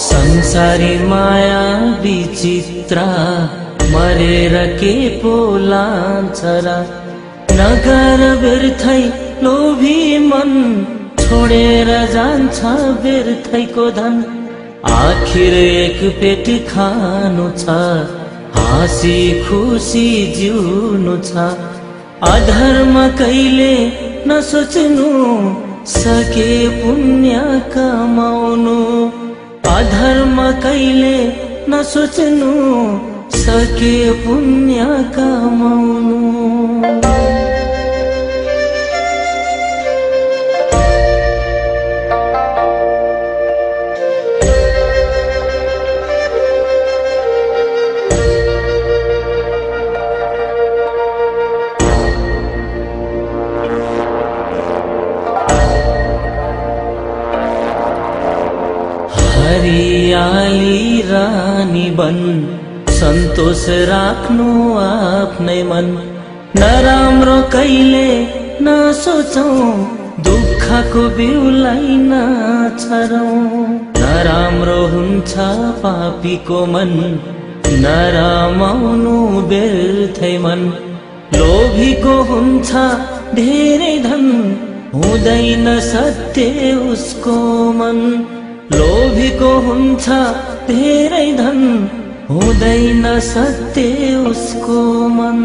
संसारी माया विचित्र मरेर के पो लान्छ र नगर व्यर्थै लोभी मन छोडेर जान्छ व्यर्थैको धन आखिर एक पेट खानु छ हाँसी खुसी जिउनु छ अधर्म कहिले नसोच्नु सके पुण्य कमाउनु अधर्म कहिले नसोच्नु सके पुण्य कमाउनु हरियाली रानी बन सन्तोष राख्नु आफ्नै मन नराम्रो कहिले नसोचौं दुःखको बिउलाई नछरौं नराम्रो हुन्छ पापीको मन नरमाउनु व्यर्थै मन लोभीको हुन्छ धेरै धन हुँदैन सत्य उसको मन लोभीको हुन्छ धेरै धन हुँदैन सत्य उसको मन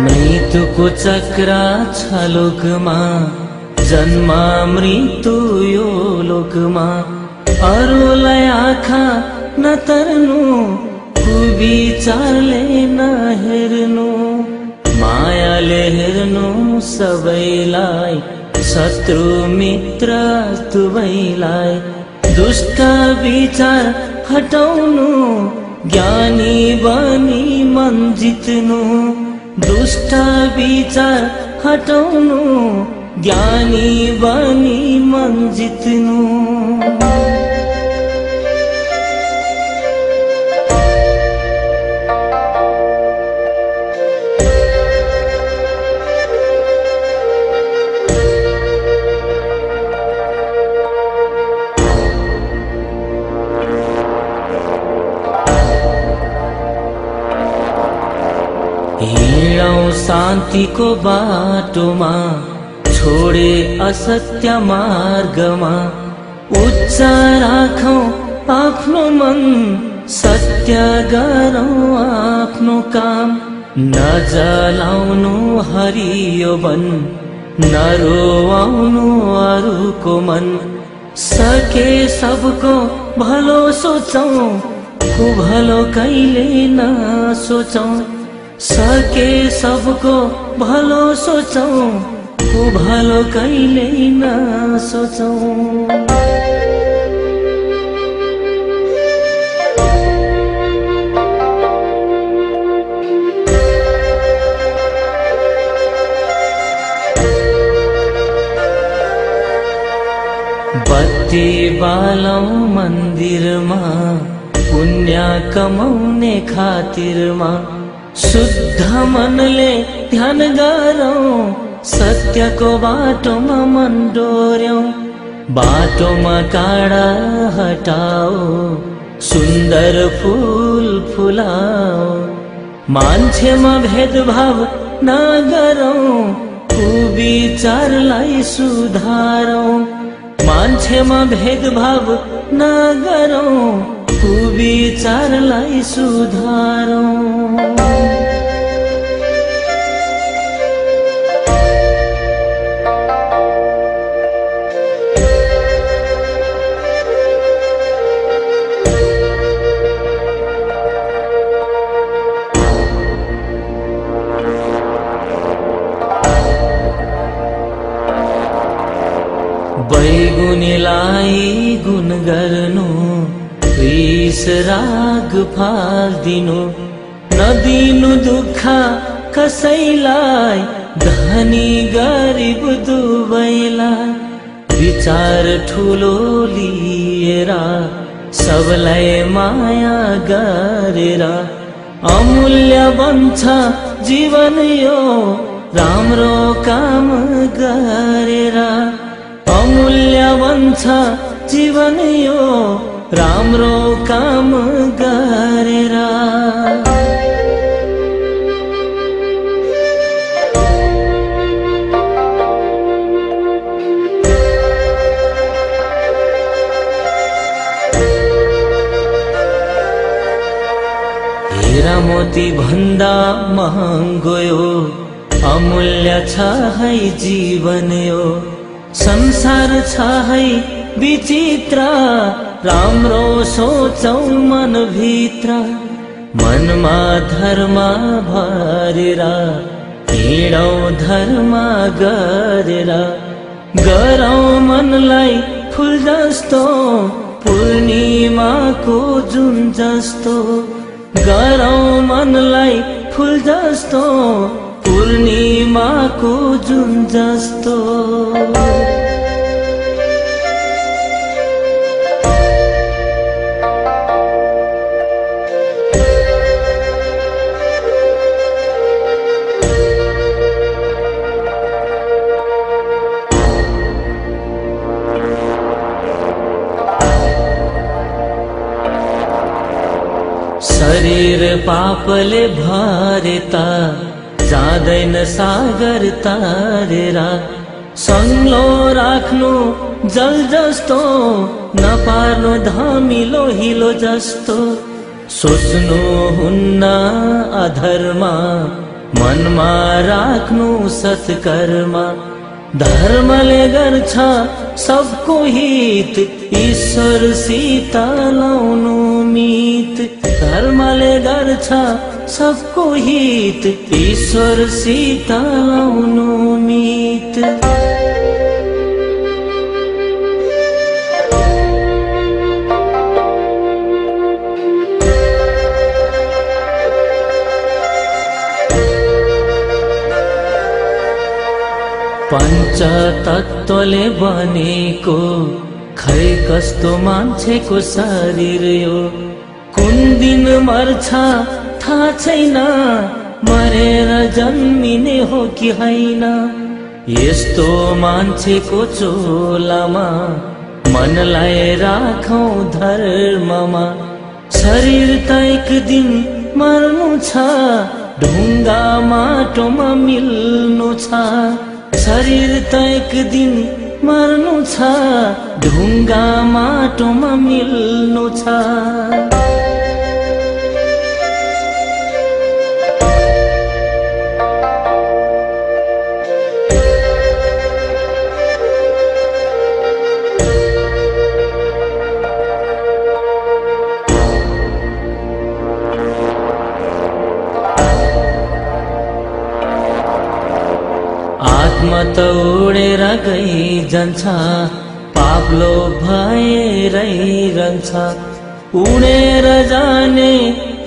मृत्युको चक्र छ लोकमा जन्म मृत्यु यो लोकमा अरूलाई आँखा नतर्नु कुविचारले नहेर्नु मायाले हेर्नु सबैलाई शत्रु मित्र दुवैलाई दुष्ट विचार हटाउनु ज्ञानी बनी मन जित्नु दुष्ट विचार हटाउनु ज्ञानी बनी मन जित्नु हिँडौं शान्तिको बाटोमा छोडे असत्य मार्गमा उच्च राखौं आफ्नो मन सत्य गरौं आफ्नो काम नजलाउनु हरियो वन नरोआउनु अरूको मन सके सबको भलो सोचौं कुभलो कहिले नसोचौं सके सबको भलो सोचौं कुभलो कहिले नसोचौं बत्ती बालौं मन्दिरमा पुण्य कमाउने खातिरमा शुद्ध मनले ध्यान गरौं सत्यको बाटोमा मन डोर्यौं बाटोमा काँडा हटाओ सुन्दर फूल फुलाओ मान्छेमा भेदभाव नगरौं कुविचारलाई सुधारौं मान्छेमा भेदभाव नगरौं कुविचारलाई सुधारौं बैगुनीलाई गुण गर्नु, विष राग फाल्दिनु, नदिनु दुःख कसैलाई, धनी गरिब दुवैलाई। विचार ठुलो लिएर सबलाई माया गरेर, अमूल्य बन्छ जीवन यो राम्रो काम गरेर। अमूल्य बन्छ जीवन यो राम्रो काम गरेर। हीरा मोती भन्दा महँगो यो अमूल्य छ है जीवन यो। संसार छ है विचित्र, राम्रो सोचौ मन भित्र। मनमा धर्म भरेर हिँडौ धर्म गरेर, गरौँ मनलाई फुल जस्तो पूर्णिमाको जुन जस्तो। गरौँ मनलाई फुल जस्तो पूर्णिमाको जुन जस्तो। शरीर पापले भरेता, जाँदैन सागर तारेर। सङ्लो राख्नु जल जस्तो, नपार्नु धमिलो हिलो जस्तो। सोच्नु हुन्न अधर्म, मनमा राख्नु सत्कर्म। धर्मले गर्छ सबको हित, ईश्वरसित लाउनु मित। धर्मले गर्छ सबको हित, ईश्वरसित लाउनु मित। पञ्चतत्त्वले बनेको खै कस्तो मान्छेको शरीर यो। कुन दिन मर्छ थाहा छैन, मरेर जन्मिने हो कि होइन। यस्तो मान्छेको चोलामा मनलाई राखौं धर्ममा। शरीर त एक दिन मर्नु छ, ढुङ्गा माटोमा मिल्नु छ। शरीर त एक दिन मर्नु छ, ढुङ्गा माटोमा मिल्नु छ। आत्मा त उडेर गइजान्छ, पाप्लो भएरै रहन्छ। उडेर जाने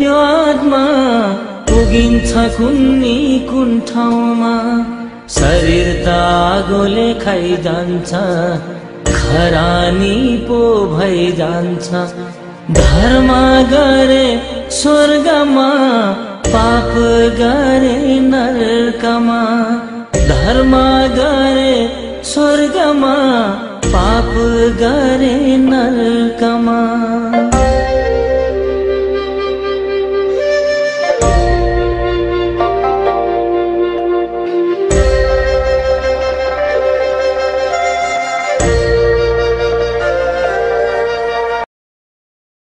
यो आत्मा, पुगिन्छ कुन्नी कुन ठाउँमा। शरीर त आगोले खाइजान्छ, खरानी पो भइजान्छ। धर्म गरे स्वर्गमा, पाप गरे नरकमा। धर्म गरे स्वर्गमा, पाप गरे नरक।